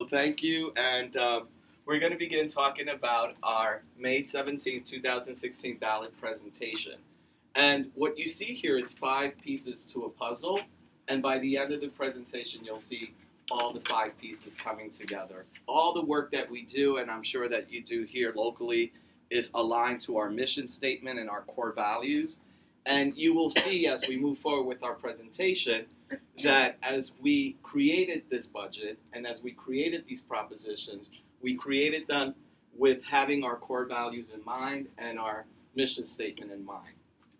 Well, thank you. And we're going to begin talking about our May 17th, 2016 ballot presentation. And what you see here is 5 pieces to a puzzle. And by the end of the presentation, you'll see all the 5 pieces coming together. All the work that we do, and I'm sure that you do here locally, is aligned to our mission statement and our core values. And you will see as we move forward with our presentation that as we created this budget and as we created these propositions, we created them with having our core values in mind and our mission statement in mind.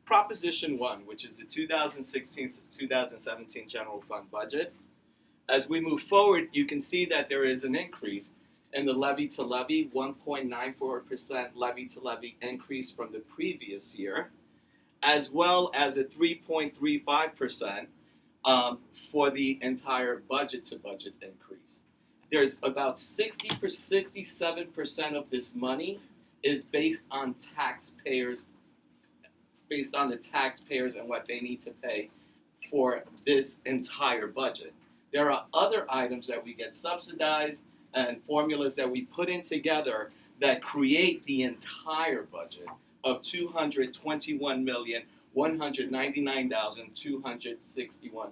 Proposition 1, which is the 2016-2017 general fund budget. As we move forward, you can see that there is an increase in the levy to levy, 1.94% levy to levy increase from the previous year, as well as a 3.35% for the entire budget to budget increase. There's about 67% of this money is based on taxpayers, based on the taxpayers and what they need to pay for this entire budget. There are other items that we get subsidized and formulas that we put in together that create the entire budget of $221,199,261.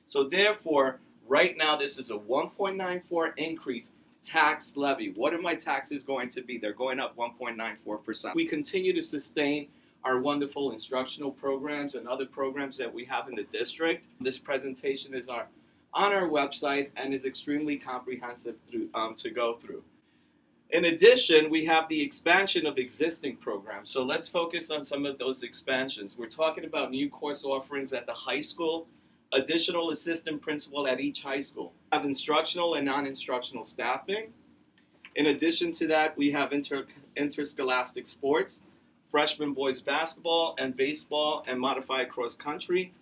So therefore, right now this is a 1.94 increase tax levy. What are my taxes going to be? They're going up 1.94%. We continue to sustain our wonderful instructional programs and other programs that we have in the district. This presentation is on our website and is extremely comprehensive to go through. In addition, we have the expansion of existing programs. So let's focus on some of those expansions. We're talking about new course offerings at the high school, additional assistant principal at each high school. We have instructional and non-instructional staffing. In addition to that, we have interscholastic sports, freshman boys basketball and baseball and modified cross country,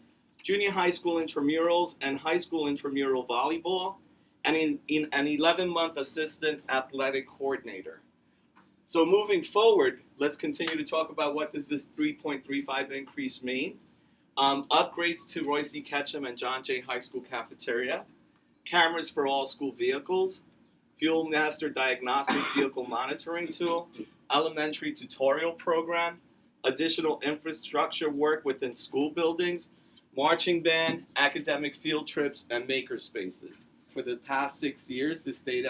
junior high school intramurals and high school intramural volleyball, and an 11-month assistant athletic coordinator. So moving forward, let's continue to talk about what does this 3.35 increase mean. Upgrades to Royce E. Ketchum and John Jay High School cafeteria, cameras for all school vehicles, Fuel Master diagnostic vehicle monitoring tool, elementary tutorial program, additional infrastructure work within school buildings, marching band, academic field trips, and maker spaces. For the past 6 years, the state,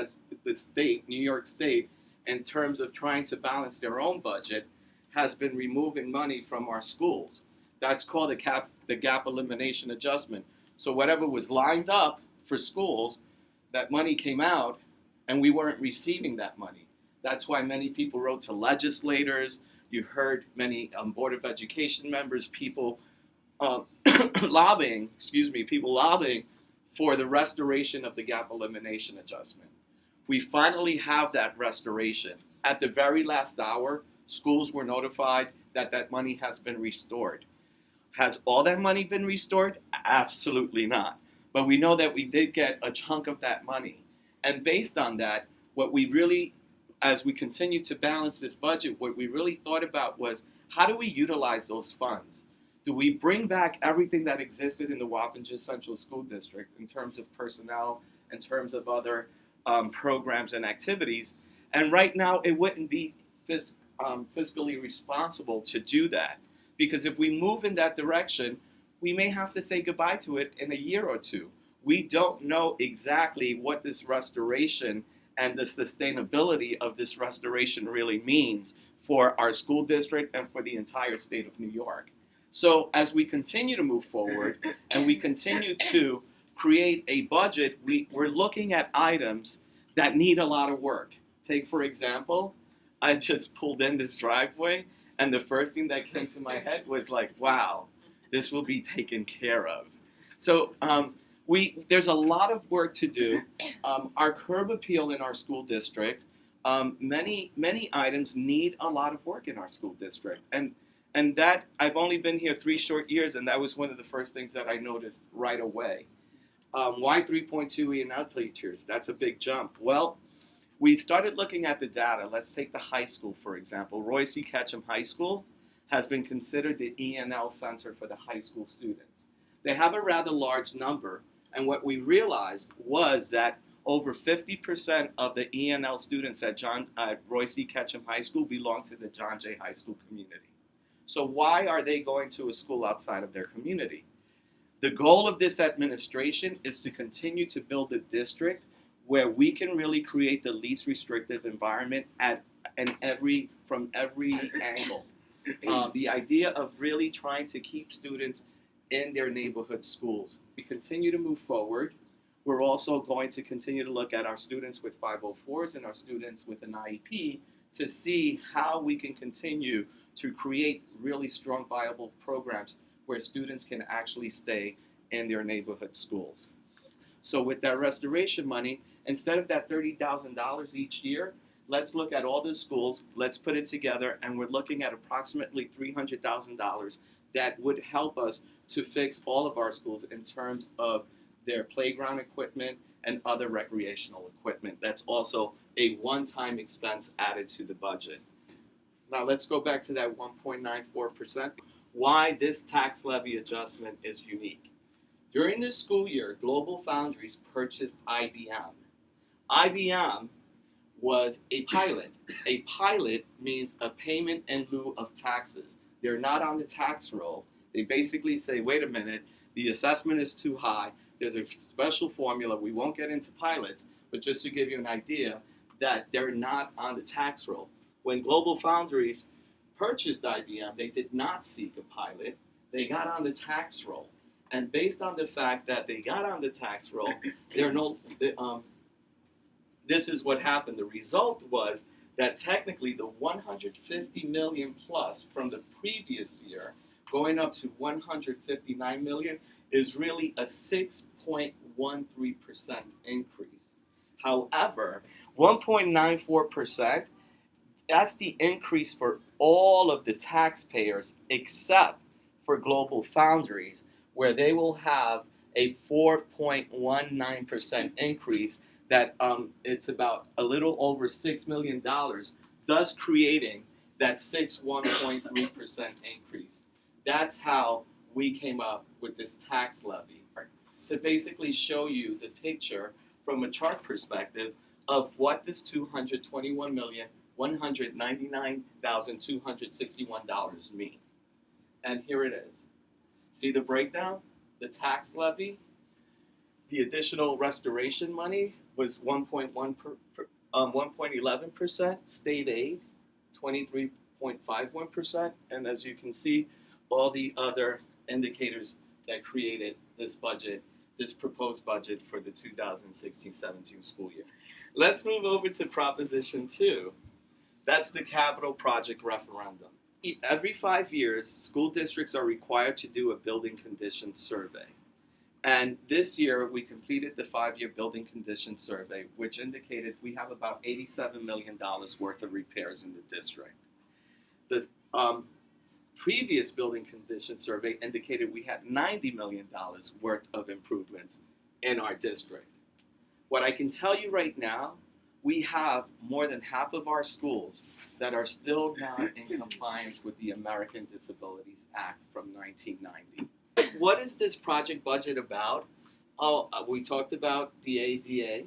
New York State, in terms of trying to balance their own budget, has been removing money from our schools. That's called the gap elimination adjustment. So whatever was lined up for schools, that money came out, and we weren't receiving that money. That's why many people wrote to legislators. You heard many Board of Education members, people lobbying for the restoration of the gap elimination adjustment. We finally have that restoration. At the very last hour, schools were notified that that money has been restored. Has all that money been restored? Absolutely not. But we know that we did get a chunk of that money. And based on that, what we really, as we continue to balance this budget, what we really thought about was, how do we utilize those funds? Do we bring back everything that existed in the Wappinger Central School District in terms of personnel, in terms of other programs and activities? And right now, it wouldn't be fiscally responsible to do that. Because if we move in that direction, we may have to say goodbye to it in a year or two. We don't know exactly what this restoration and the sustainability of this restoration really means for our school district and for the entire state of New York. So as we continue to move forward and we continue to create a budget, we're looking at items that need a lot of work. Take, for example, I just pulled in this driveway, and the first thing that came to my head was like, wow, this will be taken care of. So there's a lot of work to do. Our curb appeal in our school district, many items need a lot of work in our school district. And that, I've only been here 3 short years, and that was one of the first things that I noticed right away. Why 3.2 E&L teachers? That's a big jump. Well, we started looking at the data. Let's take the high school, for example. Royce E. Ketchum High School has been considered the E&L center for the high school students. They have a rather large number, and what we realized was that over 50% of the ENL students at Roy C. Ketchum High School belong to the John Jay High School community. So why are they going to a school outside of their community? The goal of this administration is to continue to build a district where we can really create the least restrictive environment from every angle. The idea of really trying to keep students in their neighborhood schools. We continue to move forward. We're also going to continue to look at our students with 504s and our students with an IEP to see how we can continue to create really strong, viable programs where students can actually stay in their neighborhood schools. So with that restoration money, instead of that $30,000 each year, let's look at all the schools, let's put it together, and we're looking at approximately $300,000 that would help us to fix all of our schools in terms of their playground equipment and other recreational equipment. That's also a one-time expense added to the budget. Now let's go back to that 1.94%. Why this tax levy adjustment is unique. During this school year, Global Foundries purchased IBM. IBM was a pilot. A pilot means a payment in lieu of taxes. They're not on the tax roll. They basically say, wait a minute, the assessment is too high. There's a special formula. We won't get into pilots, but just to give you an idea that they're not on the tax roll. When Global Foundries purchased IBM, they did not seek a pilot. They got on the tax roll. And based on the fact that they got on the tax roll, this is what happened. The result was that technically the 150 million plus from the previous year going up to 159 million is really a 6.13% increase. However, 1.94%, that's the increase for all of the taxpayers except for Global Foundries, where they will have a 4.19% increase that it's about a little over $6 million, thus creating that 1.3% increase. That's how we came up with this tax levy, to basically show you the picture from a chart perspective of what this $221,199,261 mean. And here it is. See the breakdown? The tax levy, the additional restoration money was 1.11%, state aid 23.51%, and as you can see, all the other indicators that created this budget, this proposed budget for the 2016-17 school year. Let's move over to Proposition 2. That's the capital project referendum. Every 5 years, school districts are required to do a building condition survey. And this year, we completed the 5-year building condition survey, which indicated we have about $87 million worth of repairs in the district. The previous building condition survey indicated we had $90 million worth of improvements in our district. What I can tell you right now, we have more than half of our schools that are still not in compliance with the American Disabilities Act from 1990. What is this project budget about? We talked about the ADA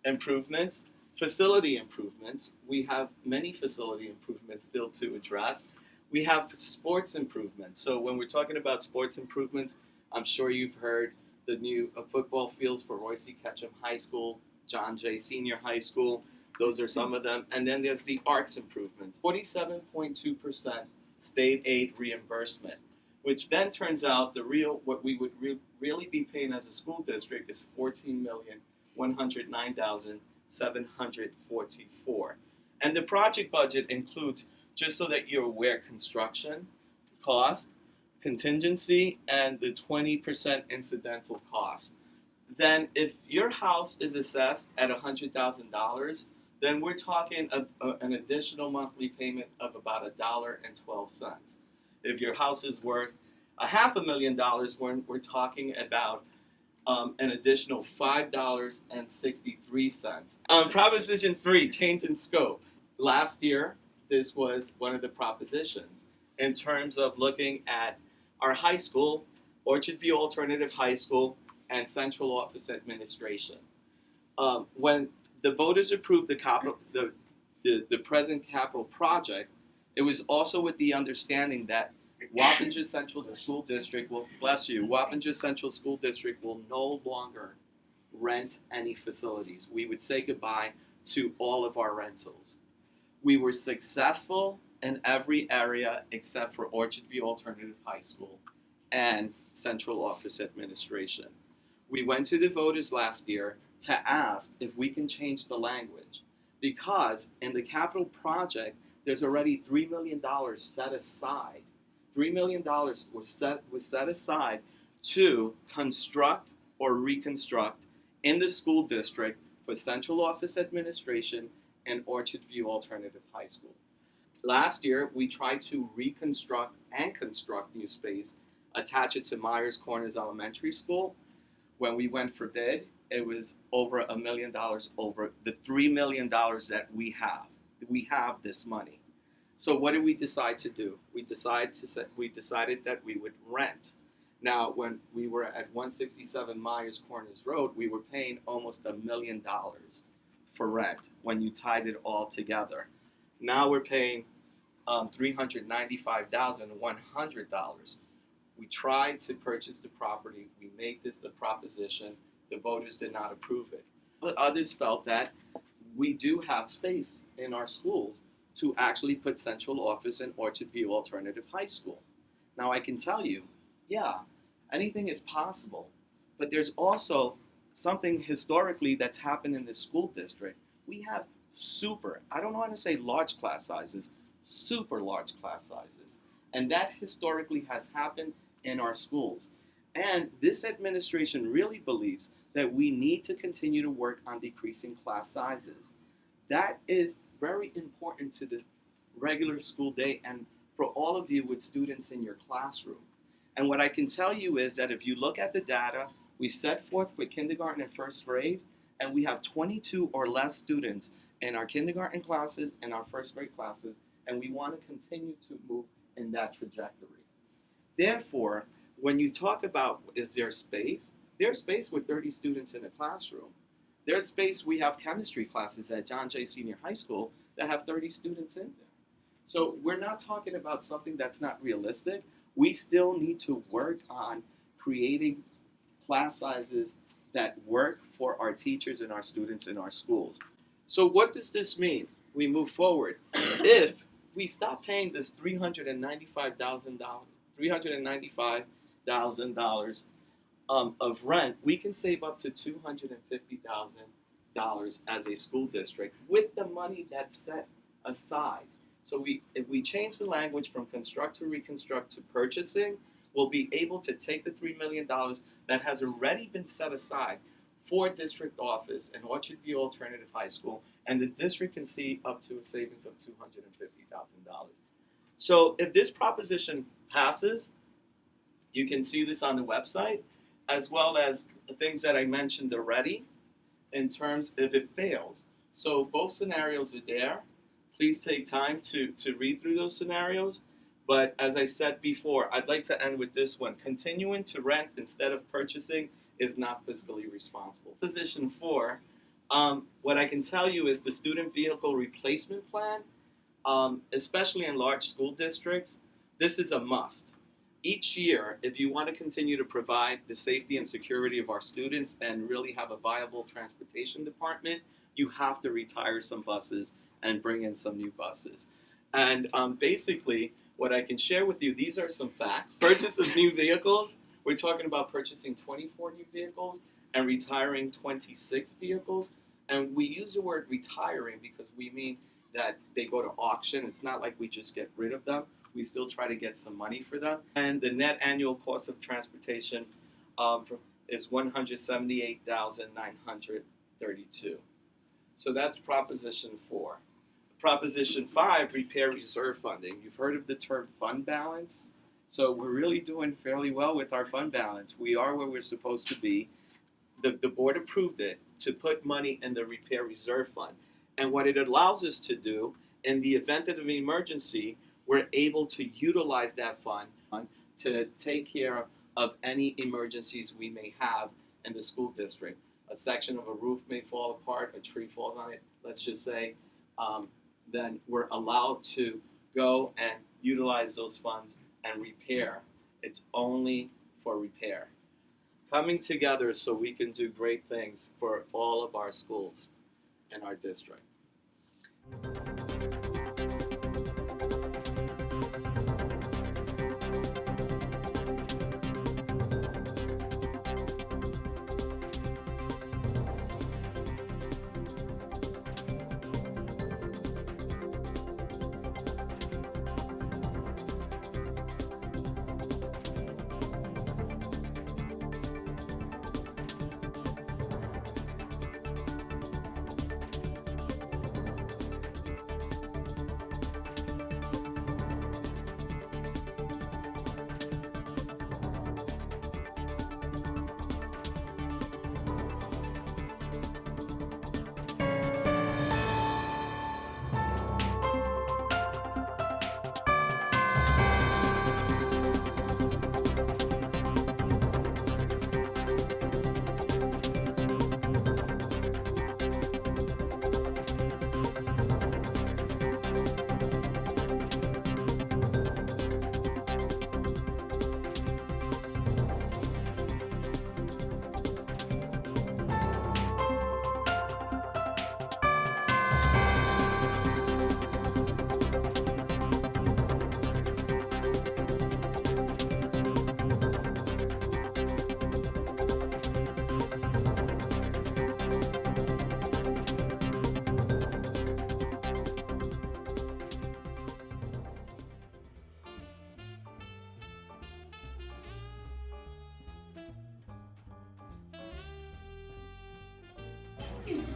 improvements, facility improvements. We have many facility improvements still to address. We have sports improvements. So when we're talking about sports improvements, I'm sure you've heard the new football fields for Roy C. Ketchum High School, John Jay Senior High School. Those are some of them. And then there's the arts improvements. 47.2% state aid reimbursement, which then turns out what we would really be paying as a school district is $14,109,744. And the project budget includes, just so that you're aware, construction cost, contingency, and the 20% incidental cost. Then if your house is assessed at $100,000, then we're talking an additional monthly payment of about $1.12. If your house is worth $500,000, we're talking about an additional $5.63. Proposition 3, change in scope. Last year, this was one of the propositions in terms of looking at our high school, Orchard View Alternative High School, and central office administration. When the voters approved the present capital project, it was also with the understanding that Wappinger Central School District will, bless you, Wappinger Central School District will no longer rent any facilities. We would say goodbye to all of our rentals. We were successful in every area except for Orchard View Alternative High School and Central Office Administration. We went to the voters last year to ask if we can change the language because in the capital project, there's already $3 million set aside. $3 million was set aside to construct or reconstruct in the school district for Central Office Administration and Orchard View Alternative High School. Last year, we tried to reconstruct and construct new space, attach it to Myers Corners Elementary School. When we went for bid, it was over $1 million over the $3 million that we have. We have this money. So what did we decide to do? We decided that we would rent. Now, when we were at 167 Myers Corners Road, we were paying almost $1 million for rent when you tied it all together. Now we're paying $395,100. We tried to purchase the property. We made this the proposition. The voters did not approve it. But others felt that we do have space in our schools to actually put Central Office in Orchard View Alternative High School. Now I can tell you, yeah, anything is possible, but there's also something historically that's happened in this school district. We have I don't want to say large class sizes, super large class sizes. And that historically has happened in our schools. And this administration really believes that we need to continue to work on decreasing class sizes. That is very important to the regular school day and for all of you with students in your classroom. And what I can tell you is that if you look at the data, we set forth with kindergarten and first grade, and we have 22 or less students in our kindergarten classes and our first grade classes, and we want to continue to move in that trajectory. Therefore, when you talk about is there space, there's space with 30 students in a classroom. There's space, we have chemistry classes at John Jay Senior High School that have 30 students in there. So we're not talking about something that's not realistic. We still need to work on creating class sizes that work for our teachers and our students in our schools. So what does this mean? We move forward. If we stop paying this $395,000 of rent, we can save up to $250,000 as a school district with the money that's set aside. So if we change the language from construct to reconstruct to purchasing, we'll be able to take the $3 million that has already been set aside for district office and Orchard View Alternative High School, and the district can see up to a savings of $250,000. So if this proposition passes, you can see this on the website, as well as the things that I mentioned already in terms if it fails. So both scenarios are there. Please take time to read through those scenarios. But as I said before, I'd like to end with this one. Continuing to rent instead of purchasing is not fiscally responsible. Position 4, what I can tell you is the student vehicle replacement plan, especially in large school districts, this is a must. Each year, if you want to continue to provide the safety and security of our students and really have a viable transportation department, you have to retire some buses and bring in some new buses. And basically, what I can share with you, these are some facts. Purchase of new vehicles, we're talking about purchasing 24 new vehicles and retiring 26 vehicles. And we use the word retiring because we mean that they go to auction. It's not like we just get rid of them. We still try to get some money for them. And the net annual cost of transportation is $178,932. So that's Proposition 4. Proposition 5, repair reserve funding. You've heard of the term fund balance. So we're really doing fairly well with our fund balance. We are where we're supposed to be. The board approved it to put money in the repair reserve fund. And what it allows us to do, in the event of an emergency, we're able to utilize that fund to take care of any emergencies we may have in the school district. a section of a roof may fall apart, a tree falls on it, let's just say, then we're allowed to go and utilize those funds and repair. It's only for repair. Coming together so we can do great things for all of our schools in our district.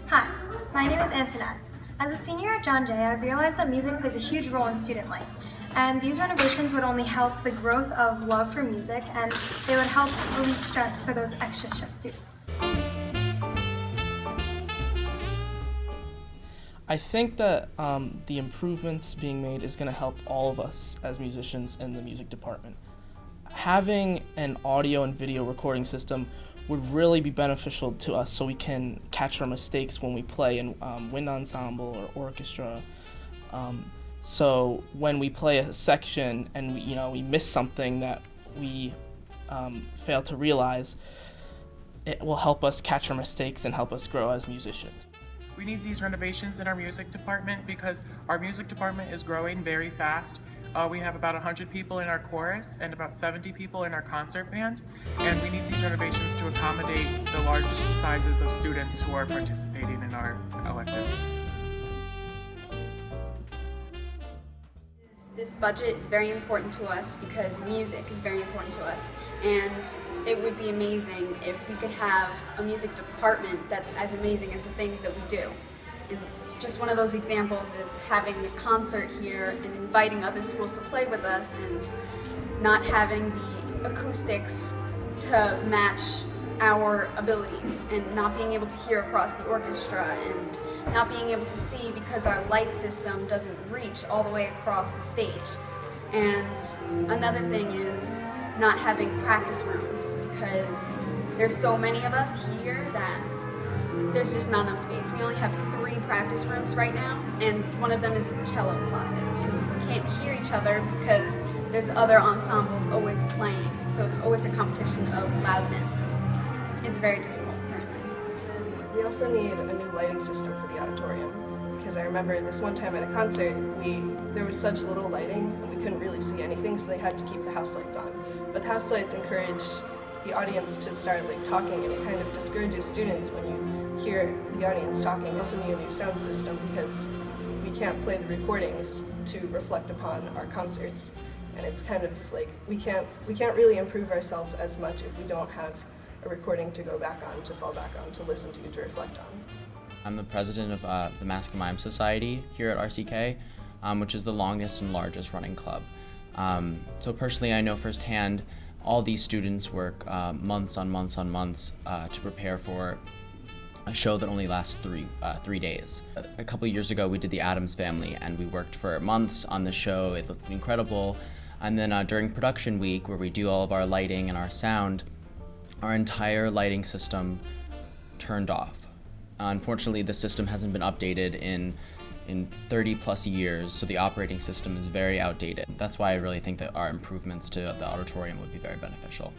Hi, my name is Antoinette. As a senior at John Jay, I've realized that music plays a huge role in student life, and these renovations would only help the growth of love for music, and they would help relieve stress for those extra stressed students. I think that the improvements being made is going to help all of us as musicians in the music department. Having an audio and video recording system would really be beneficial to us so we can catch our mistakes when we play in wind ensemble or orchestra. So when we play a section and we miss something that we fail to realize, it will help us catch our mistakes and help us grow as musicians. We need these renovations in our music department because our music department is growing very fast. We have about 100 people in our chorus and about 70 people in our concert band, and we need these renovations to accommodate the large sizes of students who are participating in our electives. This budget is very important to us because music is very important to us, and it would be amazing if we could have a music department that's as amazing as the things that we do. And just one of those examples is having a concert here and inviting other schools to play with us and not having the acoustics to match our abilities and not being able to hear across the orchestra and not being able to see because our light system doesn't reach all the way across the stage. And another thing is not having practice rooms because there's so many of us here that there's just not enough space. We only have 3 practice rooms right now, and one of them is a cello closet. And we can't hear each other because there's other ensembles always playing, so it's always a competition of loudness. It's very difficult currently. We also need a new lighting system for the auditorium, because I remember this one time at a concert, there was such little lighting and we couldn't really see anything, so they had to keep the house lights on. But the house lights encourage the audience to start talking, and it kind of discourages students when you hear the audience talking. We also need a new sound system because we can't play the recordings to reflect upon our concerts, and it's kind of we can't really improve ourselves as much if we don't have a recording to go back on, to fall back on, to listen to reflect on. I'm the president of the Mask and Mime Society here at RCK, which is the longest and largest running club. So personally, I know firsthand all these students work months on months on months to prepare for a show that only lasts three days. A couple of years ago, we did The Addams Family, and we worked for months on the show. It looked incredible. And then during production week, where we do all of our lighting and our sound, our entire lighting system turned off. Unfortunately, the system hasn't been updated in 30 plus years, so the operating system is very outdated. That's why I really think that our improvements to the auditorium would be very beneficial.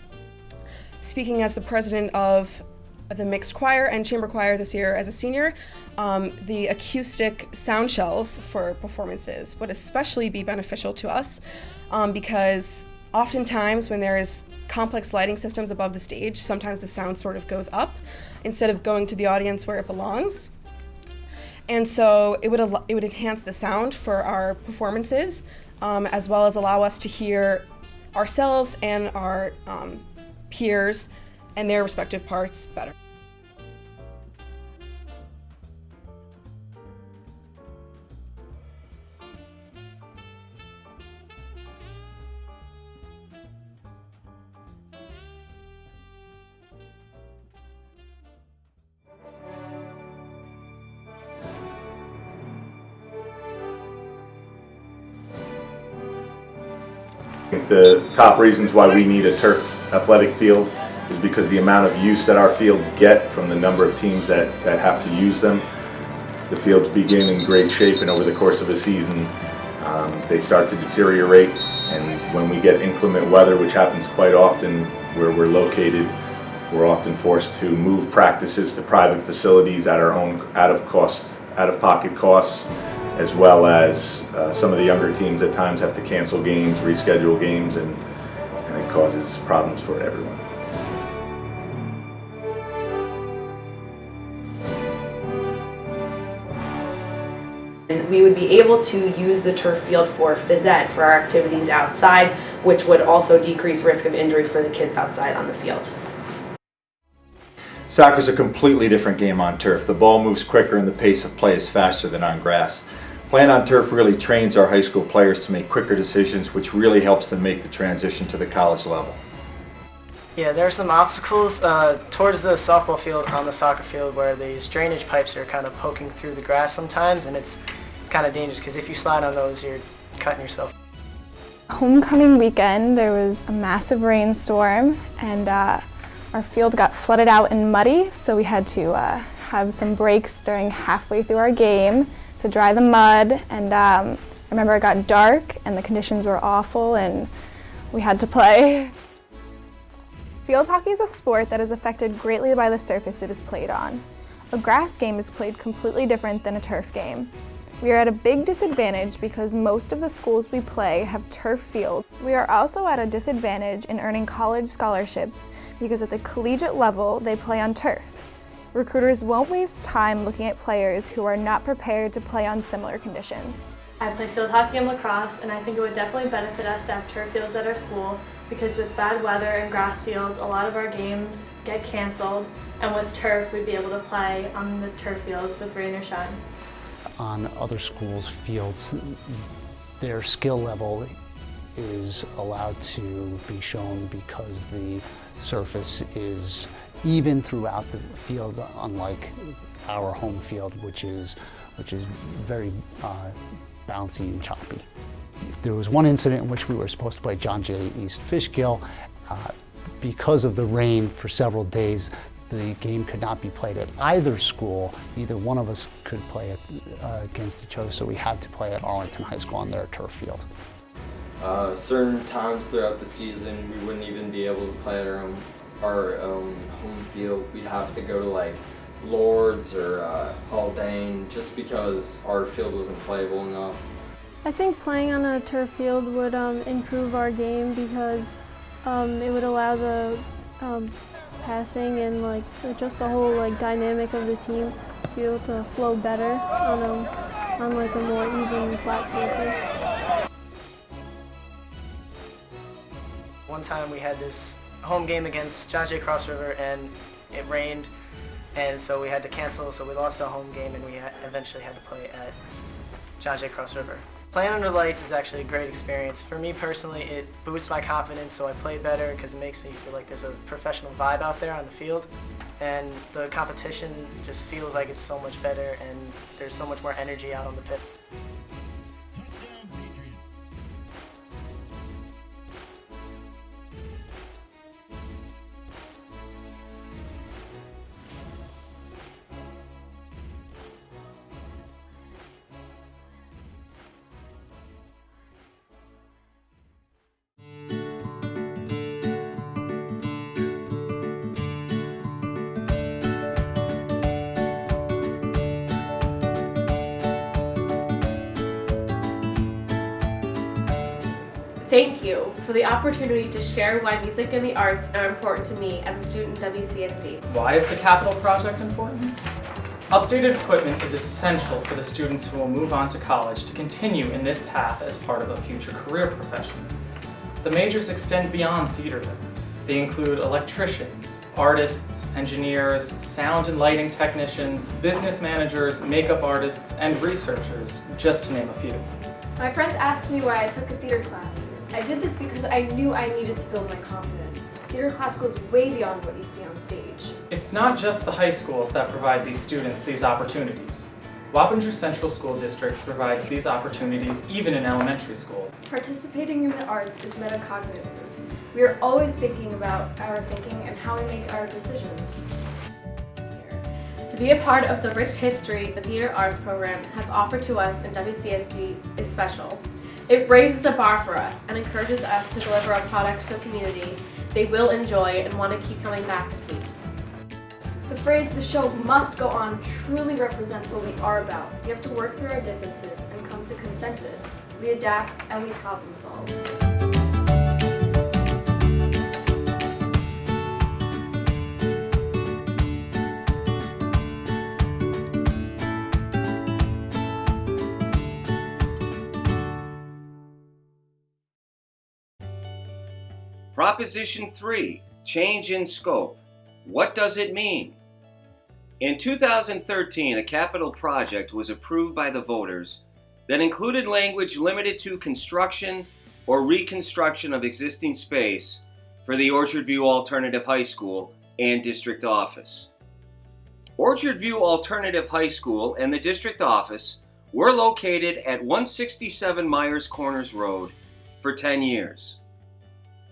Speaking as the president of the mixed choir and chamber choir this year as a senior, the acoustic sound shells for performances would especially be beneficial to us because oftentimes when there is complex lighting systems above the stage, sometimes the sound sort of goes up instead of going to the audience where it belongs. And so it would enhance the sound for our performances, as well as allow us to hear ourselves and our peers and their respective parts better. The top reasons why we need a turf athletic field is because the amount of use that our fields get from the number of teams that have to use them. The fields begin in great shape, and over the course of a season they start to deteriorate, and when we get inclement weather, which happens quite often where we're located, we're often forced to move practices to private facilities at our own out-of-pocket costs, as well as some of the younger teams at times have to cancel games, reschedule games, and it causes problems for everyone. We would be able to use the turf field for phys ed, for our activities outside, which would also decrease risk of injury for the kids outside on the field. Soccer's a completely different game on turf. The ball moves quicker and the pace of play is faster than on grass. Playing on turf really trains our high school players to make quicker decisions, which really helps them make the transition to the college level. Yeah, there are some obstacles towards the softball field on the soccer field where these drainage pipes are kind of poking through the grass sometimes, and it's kind of dangerous because if you slide on those, you're cutting yourself. Homecoming weekend, there was a massive rainstorm, and our field got flooded out and muddy, so we had to have some breaks during halfway through our game to dry the mud, and I remember it got dark and the conditions were awful and we had to play. Field hockey is a sport that is affected greatly by the surface it is played on. A grass game is played completely different than a turf game. We are at a big disadvantage because most of the schools we play have turf fields. We are also at a disadvantage in earning college scholarships because at the collegiate level they play on turf. Recruiters won't waste time looking at players who are not prepared to play on similar conditions. I play field hockey and lacrosse, and I think it would definitely benefit us to have turf fields at our school because with bad weather and grass fields, a lot of our games get canceled, and with turf, we'd be able to play on the turf fields with rain or shine. On other schools' fields, their skill level is allowed to be shown because the surface is even throughout the field, unlike our home field, which is very bouncy and choppy. There was one incident in which we were supposed to play John Jay East Fishkill. Because of the rain for several days, the game could not be played at either school. Neither one of us could play against each other, so we had to play at Arlington High School on their turf field. Certain times throughout the season, we wouldn't even be able to play at our own home field. We'd have to go to like Lord's or Haldane just because our field wasn't playable enough. I think playing on a turf field would improve our game because it would allow the passing and like just the whole like dynamic of the team to be able to flow better on like a more even flat surface. One time we had this home game against John Jay Cross River and it rained, and so we had to cancel, so we lost our home game and we eventually had to play at John Jay Cross River. Playing under lights is actually a great experience. For me personally, it boosts my confidence so I play better because it makes me feel like there's a professional vibe out there on the field, and the competition just feels like it's so much better and there's so much more energy out on the pit. Thank you for the opportunity to share why music and the arts are important to me as a student in WCSD. Why is the capital project important? Updated equipment is essential for the students who will move on to college to continue in this path as part of a future career profession. The majors extend beyond theater. They include electricians, artists, engineers, sound and lighting technicians, business managers, makeup artists, and researchers, just to name a few. My friends asked me why I took a theater class. I did this because I knew I needed to build my confidence. Theater class goes way beyond what you see on stage. It's not just the high schools that provide these students these opportunities. Wappinger Central School District provides these opportunities even in elementary school. Participating in the arts is metacognitive. We are always thinking about our thinking and how we make our decisions. To be a part of the rich history the Theater Arts program has offered to us in WCSD is special. It raises the bar for us and encourages us to deliver a product to the community they will enjoy and want to keep coming back to see. The phrase, "the show must go on," truly represents what we are about. We have to work through our differences and come to consensus. We adapt and we problem solve. Proposition 3, change in scope. What does it mean? In 2013, a capital project was approved by the voters that included language limited to construction or reconstruction of existing space for the Orchard View Alternative High School and district office. Orchard View Alternative High School and the district office were located at 167 Myers Corners Road for 10 years.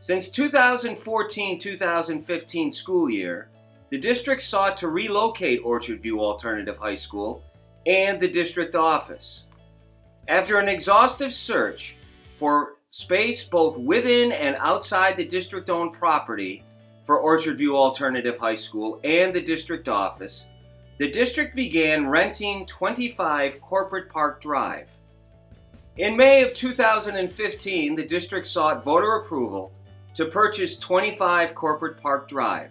Since 2014-2015 school year, the district sought to relocate Orchard View Alternative High School and the district office. After an exhaustive search for space both within and outside the district-owned property for Orchard View Alternative High School and the district office, the district began renting 25 Corporate Park Drive. In May of 2015, the district sought voter approval to purchase 25 Corporate Park Drive.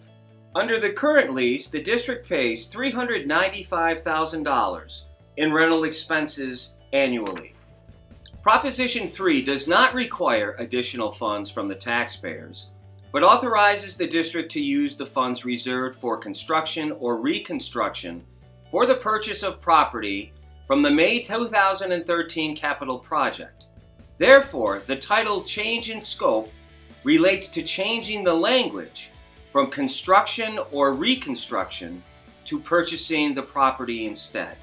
Under the current lease, the district pays $395,000 in rental expenses annually. Proposition 3 does not require additional funds from the taxpayers, but authorizes the district to use the funds reserved for construction or reconstruction for the purchase of property from the May 2013 capital project. Therefore, the title Change in Scope relates to changing the language from construction or reconstruction to purchasing the property instead.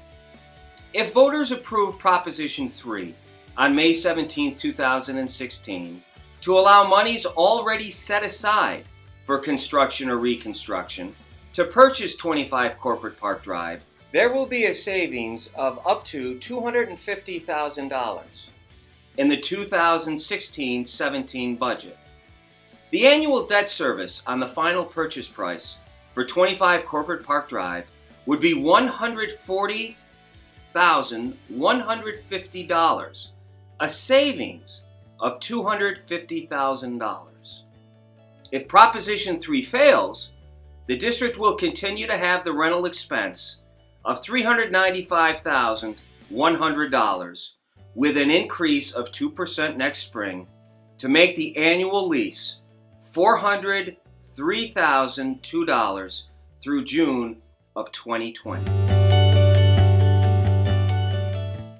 If voters approve Proposition 3 on May 17, 2016, to allow monies already set aside for construction or reconstruction to purchase 25 Corporate Park Drive, there will be a savings of up to $250,000 in the 2016-17 budget. The annual debt service on the final purchase price for 25 Corporate Park Drive would be $140,150, a savings of $250,000. If Proposition 3 fails, the district will continue to have the rental expense of $395,100 with an increase of 2% next spring to make the annual lease $403,002 through June of 2020.